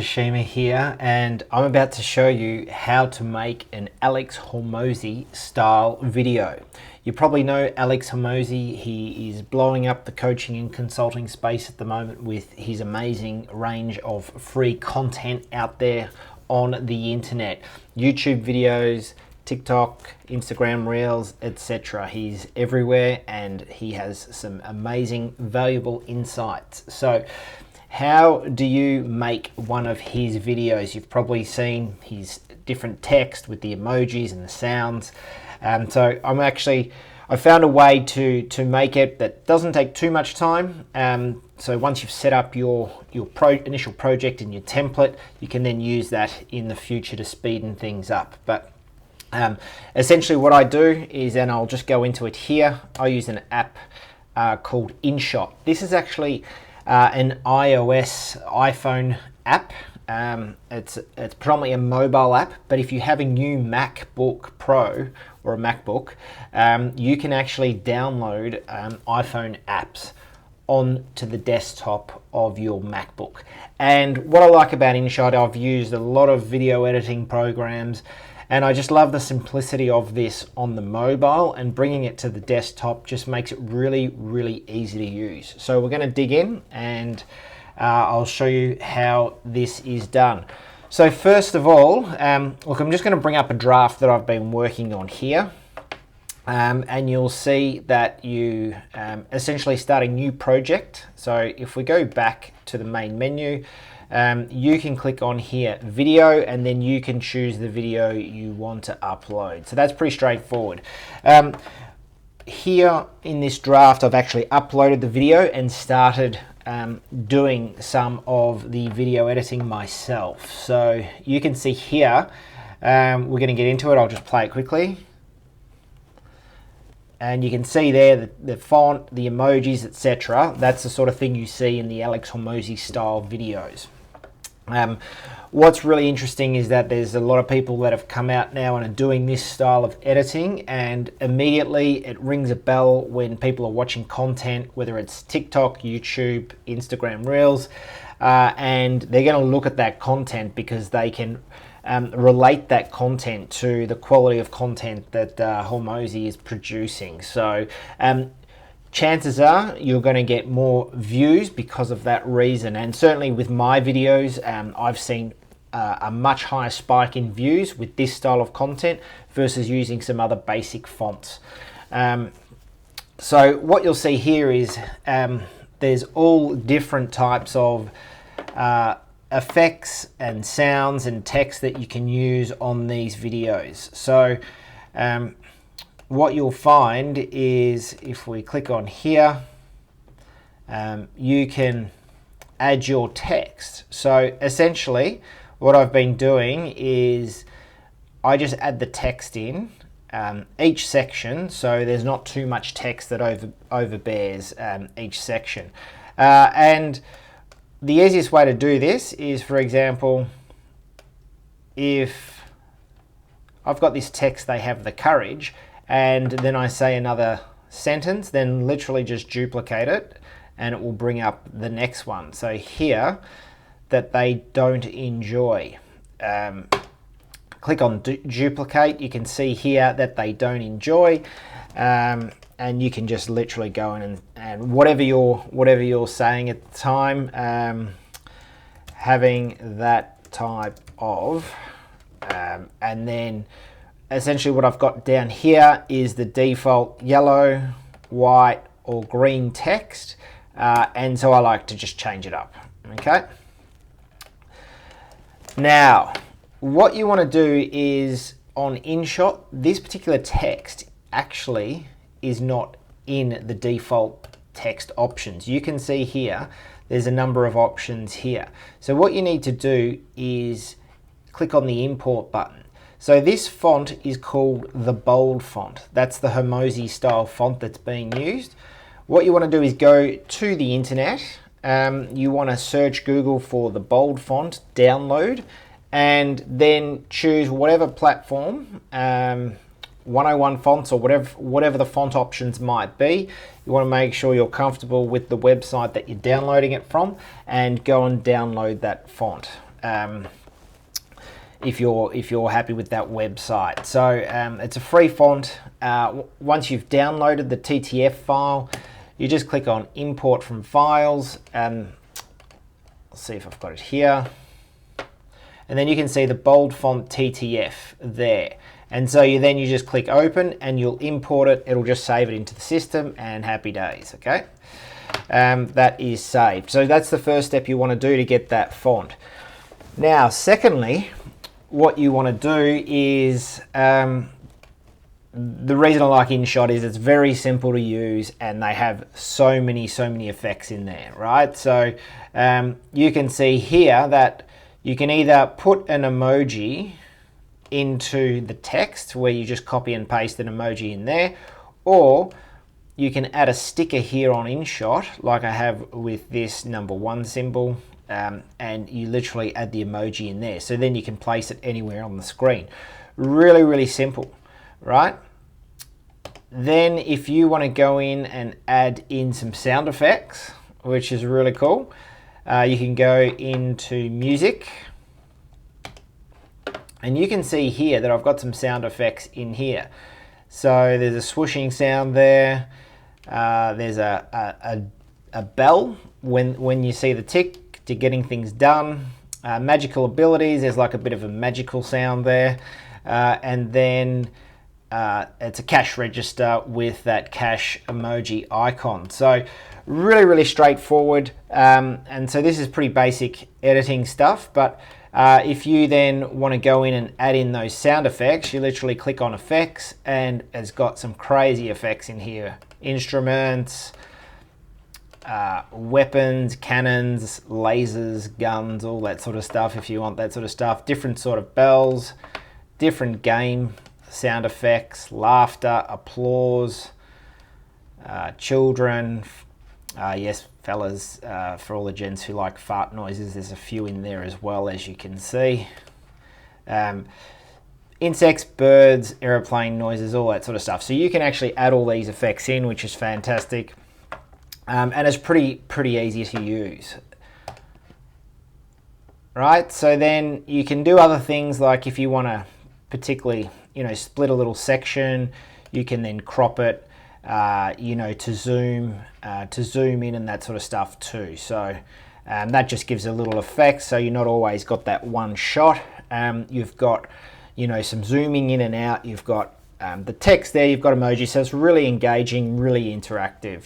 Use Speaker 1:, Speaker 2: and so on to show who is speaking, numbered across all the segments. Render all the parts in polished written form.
Speaker 1: Shima here, and I'm about to show you how to make an Alex Hormozi style video. You probably know Alex Hormozi. He is blowing up the coaching and consulting space at the moment with his amazing range of free content out there on the internet. YouTube videos, TikTok, Instagram Reels, etc. He's everywhere and he has some amazing, valuable insights. So how do you make one of his videos? You've probably seen his different text with the emojis and the sounds. So I found a way to make it that doesn't take too much time. So once you've set up your initial project and your template, you can then use that in the future to speeden things up. But essentially what I do is, and I'll just go into it here, I use an app called InShot. This is actually an iOS iPhone app. It's predominantly a mobile app, but if you have a new MacBook Pro or a MacBook, you can actually download iPhone apps onto the desktop of your MacBook. And what I like about InShot, I've used a lot of video editing programs, and I just love the simplicity of this on the mobile, and bringing it to the desktop just makes it really, really easy to use. So we're going to dig in and I'll show you how this is done. So first of all, look, I'm just going to bring up a draft that I've been working on here. And you'll see that you essentially start a new project. So if we go back to the main menu, you can click on here, video, and then you can choose the video you want to upload. So that's pretty straightforward. Here in this draft, I've actually uploaded the video and started doing some of the video editing myself. So you can see here, we're going to get into it. I'll just play it quickly. And you can see there the font, the emojis, etc. That's the sort of thing you see in the Alex Hormozi style videos. What's really interesting is that there's a lot of people that have come out now and are doing this style of editing, and immediately it rings a bell when people are watching content, whether it's TikTok, YouTube, Instagram Reels, and they're going to look at that content because they can relate that content to the quality of content that Hormozi is producing. So chances are you're going to get more views because of that reason. And certainly with my videos, I've seen a much higher spike in views with this style of content versus using some other basic fonts. So what you'll see here is there's all different types of effects and sounds and text that you can use on these videos. So what you'll find is if we click on here, you can add your text. So essentially what I've been doing is I just add the text in each section, so there's not too much text that overbears each section. And the easiest way to do this is, for example, if I've got this text, they have the courage, and then I say another sentence, then literally just duplicate it and it will bring up the next one. So here, that they don't enjoy. Click on duplicate, you can see here that they don't enjoy, and you can just literally go in and whatever you're saying at the time, having that type of, and then essentially what I've got down here is the default yellow, white, or green text, and so I like to just change it up. Okay. Now, what you want to do is on InShot, this particular text actually is not in the default text options. You can see here, there's a number of options here. So what you need to do is click on the import button. So this font is called the bold font. That's the Hormozi style font that's being used. What you want to do is go to the internet. You want to search Google for the bold font, download, and then choose whatever platform, 101 fonts or whatever the font options might be. You want to make sure you're comfortable with the website that you're downloading it from and go and download that font. if you're happy with that website. So it's a free font. Once you've downloaded the TTF file, you just click on import from files. Let's see if I've got it here. And then you can see the bold font TTF there. And so you just click open and you'll import it. It'll just save it into the system and happy days, okay? That is saved. So that's the first step you want to do to get that font. Now, secondly, what you want to do is, the reason I like InShot is it's very simple to use and they have so many effects in there, right? So you can see here that you can either put an emoji into the text where you just copy and paste an emoji in there, or you can add a sticker here on InShot like I have with this #1 symbol, and you literally add the emoji in there. So then you can place it anywhere on the screen. Really simple, right? Then if you want to go in and add in some sound effects, which is really cool, you can go into music, and you can see here that I've got some sound effects in here. So there's a swooshing sound there. There's a bell when you see the tick to getting things done. Magical abilities, there's like a bit of a magical sound there. And then it's a cash register with that cash emoji icon. So really straightforward. And so this is pretty basic editing stuff, but if you then want to go in and add in those sound effects, you literally click on effects and it's got some crazy effects in here. Instruments, weapons, cannons, lasers, guns, all that sort of stuff if you want that sort of stuff. Different sort of bells, different game sound effects, laughter, applause, children, yes, fellas, for all the gents who like fart noises, there's a few in there as well, as you can see. Insects, birds, aeroplane noises, all that sort of stuff. So you can actually add all these effects in, which is fantastic. And it's pretty easy to use. Right, so then you can do other things, like if you want to particularly, split a little section, you can then crop it, to zoom in and that sort of stuff too. So that just gives a little effect, so you're not always got that one shot. You've got, some zooming in and out. You've got the text there, you've got emoji, so it's really engaging, really interactive.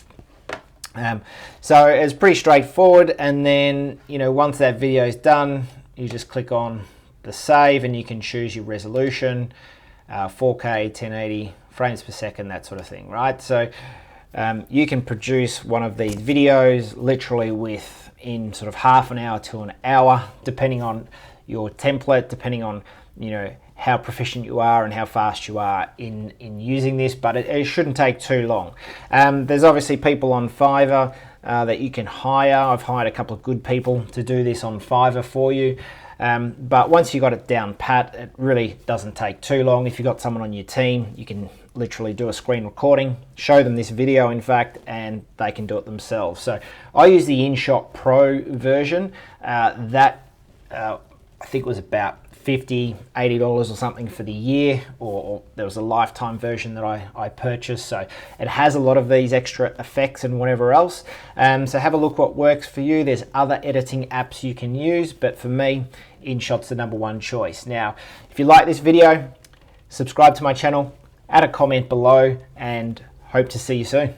Speaker 1: So it's pretty straightforward, and then once that video is done, you just click on the save and you can choose your resolution, 4K, 1080 frames per second, that sort of thing, right? So you can produce one of these videos literally in sort of half an hour to an hour, depending on your template, depending on how proficient you are and how fast you are in using this, but it shouldn't take too long. There's obviously people on Fiverr that you can hire. I've hired a couple of good people to do this on Fiverr for you. But once you got it down pat, it really doesn't take too long. If you've got someone on your team, you can literally do a screen recording, show them this video in fact, and they can do it themselves. So I use the InShot Pro version. That I think was about $50, $80 or something for the year, or there was a lifetime version that I purchased. So it has a lot of these extra effects and whatever else. So have a look what works for you. There's other editing apps you can use, but for me, InShot's the #1 choice. Now, if you like this video, subscribe to my channel, add a comment below, and hope to see you soon.